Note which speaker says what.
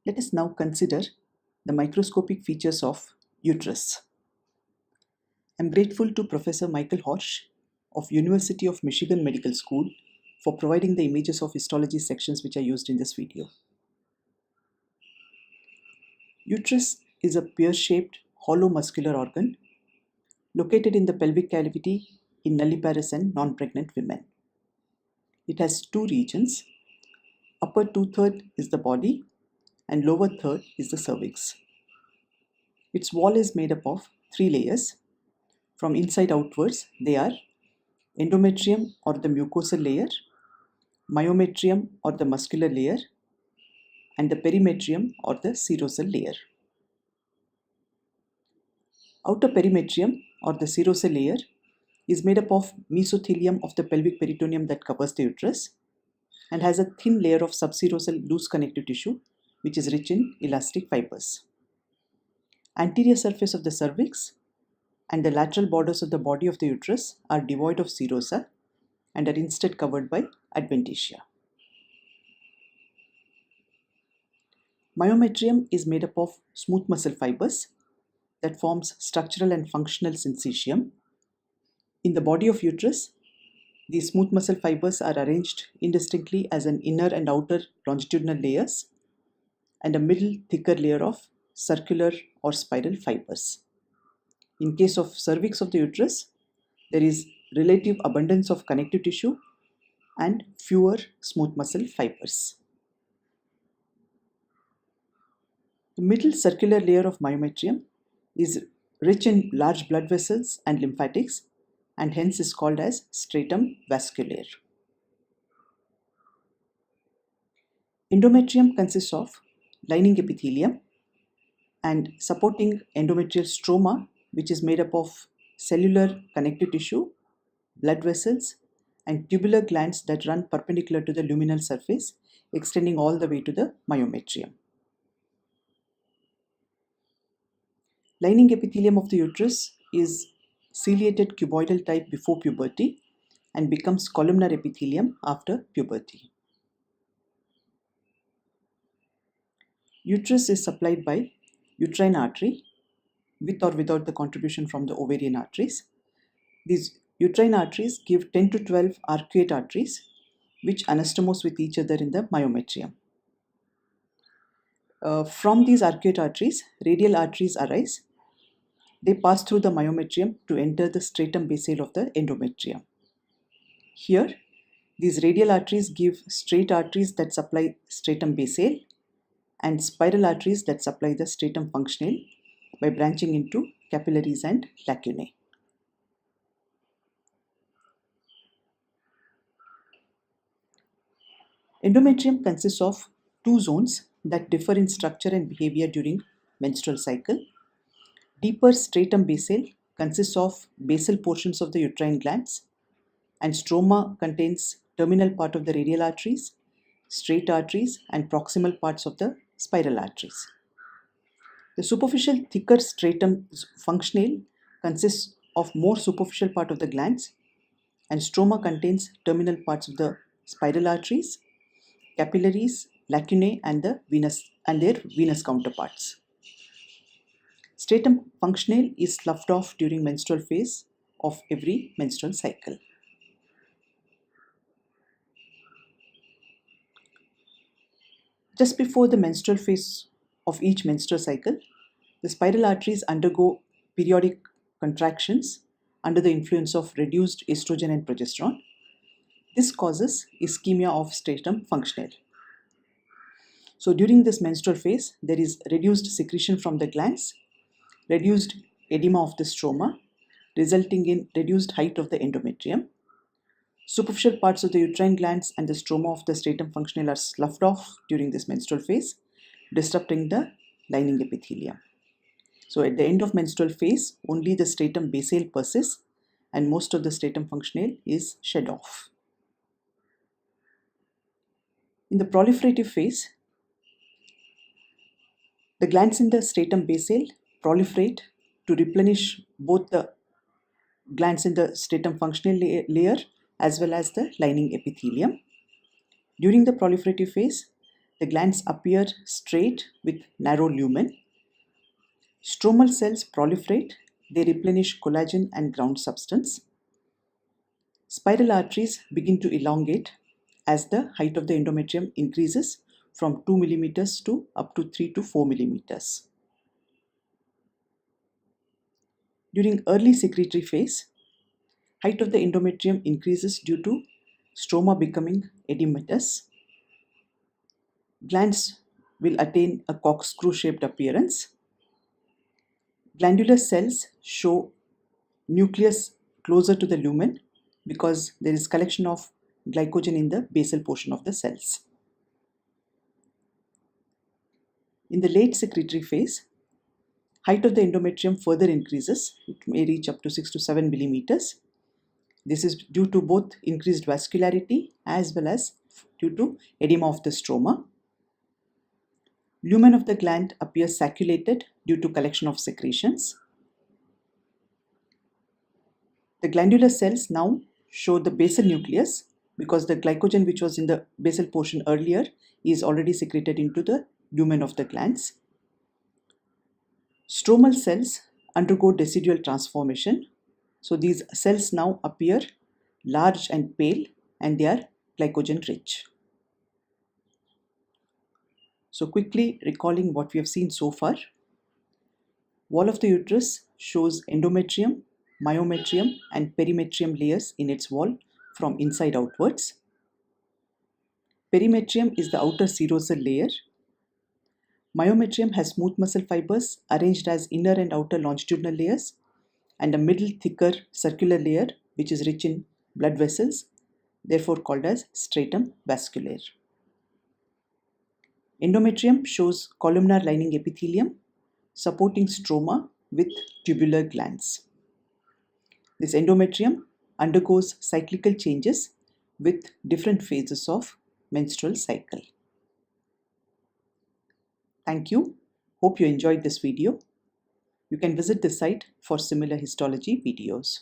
Speaker 1: Let us now consider the microscopic features of uterus. I am grateful to Professor Michael Horsch of University of Michigan Medical School for providing the images of histology sections which are used in this video. Uterus is a pear-shaped hollow muscular organ located in the pelvic cavity in nulliparous and non-pregnant women. It has two regions. Upper two-thirds is the body and lower third is the cervix. Its wall is made up of three layers. From inside outwards, they are endometrium or the mucosal layer, myometrium or the muscular layer, and the perimetrium or the serosal layer. Outer perimetrium or the serosal layer is made up of mesothelium of the pelvic peritoneum that covers the uterus and has a thin layer of subserosal loose connective tissue which is rich in elastic fibers. Anterior surface of the cervix and the lateral borders of the body of the uterus are devoid of serosa and are instead covered by adventitia. Myometrium is made up of smooth muscle fibers that forms structural and functional syncytium. In the body of uterus, these smooth muscle fibers are arranged indistinctly as an inner and outer longitudinal layers and a middle thicker layer of circular or spiral fibers. In case of cervix of the uterus, there is relative abundance of connective tissue and fewer smooth muscle fibers. The middle circular layer of myometrium is rich in large blood vessels and lymphatics and hence is called as stratum vasculare. Endometrium consists of lining epithelium and supporting endometrial stroma, which is made up of cellular connective tissue, blood vessels, and tubular glands that run perpendicular to the luminal surface, extending all the way to the myometrium. Lining epithelium of the uterus is ciliated cuboidal type before puberty and becomes columnar epithelium after puberty. Uterus is supplied by uterine artery with or without the contribution from the ovarian arteries. These uterine arteries give 10 to 12 arcuate arteries which anastomose with each other in the myometrium. From these arcuate arteries, radial arteries arise. They pass through the myometrium to enter the stratum basale of the endometrium. Here, these radial arteries give straight arteries that supply stratum basale and spiral arteries that supply the stratum functionale by branching into capillaries and lacunae. Endometrium consists of two zones that differ in structure and behavior during menstrual cycle. Deeper stratum basale consists of basal portions of the uterine glands, and stroma contains terminal part of the radial arteries, straight arteries, and proximal parts of the spiral arteries. The superficial thicker stratum functionale consists of more superficial part of the glands, and stroma contains terminal parts of the spiral arteries, capillaries, lacunae, and their venous counterparts. Stratum functionale is sloughed off during menstrual phase of every menstrual cycle. Just before the menstrual phase of each menstrual cycle, the spiral arteries undergo periodic contractions under the influence of reduced estrogen and progesterone. This causes ischemia of stratum functionale. So during this menstrual phase, there is reduced secretion from the glands, reduced edema of the stroma, resulting in reduced height of the endometrium. Superficial parts of the uterine glands and the stroma of the stratum functionale are sloughed off during this menstrual phase, disrupting the lining epithelium. So at the end of menstrual phase, only the stratum basale persists and most of the stratum functionale is shed off. In the proliferative phase, the glands in the stratum basale proliferate to replenish both the glands in the stratum functionale layer as well as the lining epithelium. During the proliferative phase, The glands appear straight with narrow lumen. Stromal cells proliferate. They replenish collagen and ground substance. Spiral arteries begin to elongate as the height of the endometrium increases from 2 millimeters to up to 3 to 4 millimeters. During early secretory phase, height of the endometrium increases due to stroma becoming edematous. Glands will attain a corkscrew-shaped appearance. Glandular cells show nucleus closer to the lumen because there is collection of glycogen in the basal portion of the cells. In the late secretory phase, height of the endometrium further increases. It may reach up to 6 to 7 millimeters. This is due to both increased vascularity as well as due to edema of the stroma. Lumen of the gland appears sacculated due to collection of secretions. The glandular cells now show the basal nucleus because the glycogen which was in the basal portion earlier is already secreted into the lumen of the glands. Stromal cells undergo decidual transformation. So these cells now appear large and pale and they are glycogen rich. So quickly recalling what we have seen so far, wall of the uterus shows endometrium, myometrium and perimetrium layers in its wall from inside outwards. Perimetrium is the outer serosal layer. Myometrium has smooth muscle fibers arranged as inner and outer longitudinal layers and a middle thicker circular layer which is rich in blood vessels, therefore called as stratum vasculare. Endometrium shows columnar lining epithelium supporting stroma with tubular glands. This endometrium undergoes cyclical changes with different phases of menstrual cycle. Thank you. Hope you enjoyed this video. You can visit the site for similar histology videos.